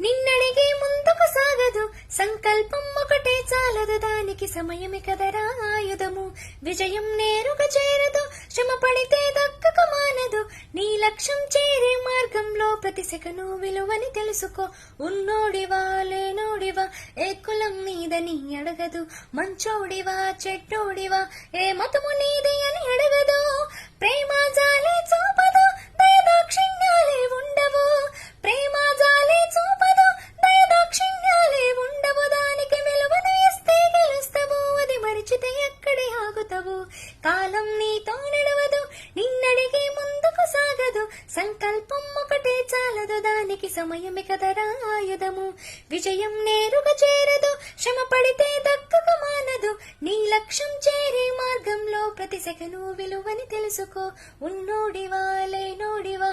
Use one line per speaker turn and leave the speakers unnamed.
నిన్నడిగే ముందుకు సాగదు, సంకల్పం ఒకటే చాలదు, దానికి సమయమే కదరా ఆయుధము. విజయం నేరుగా చేరదు, శ్రమ పడితే దక్కక మానదు, నీ లక్ష్యం చేరే మార్గంలో ప్రతి సెకను విలువని తెలుసుకో. ఉన్నోడివా లేనోడివా, ఏ కులం నీదని అడగదు, మంచోడివా చెడ్డోడివా, ఏ మతము నీది అని అడగదు. ప్రేమ జాలే చూపదు, దయదాక్షిణ్యాలే ఉండవు, ప్రేమ జాలే చూపదు, దయదాక్షిణ్యాలే ఉండవు, దానికి విలువను ఇస్తే గెలుస్తావు, అది మరిచితే అక్కడే ఆగుతావు. కాలం నీతో నడవదు, నిన్నడిగే ముందుకు సాగదు, సంకల్పం ఒకటే చాలదు, దానికి సమయమే కదరా ఆయుధము. విజయం నేరుగా చేరదు, శ్రమ పడితే దక్కక మానదు, నీ లక్ష్యం చేరే మార్గంలో ప్రతి సెకను విలువని తెలుసుకో. ఉన్నోడివా లేనోడివా,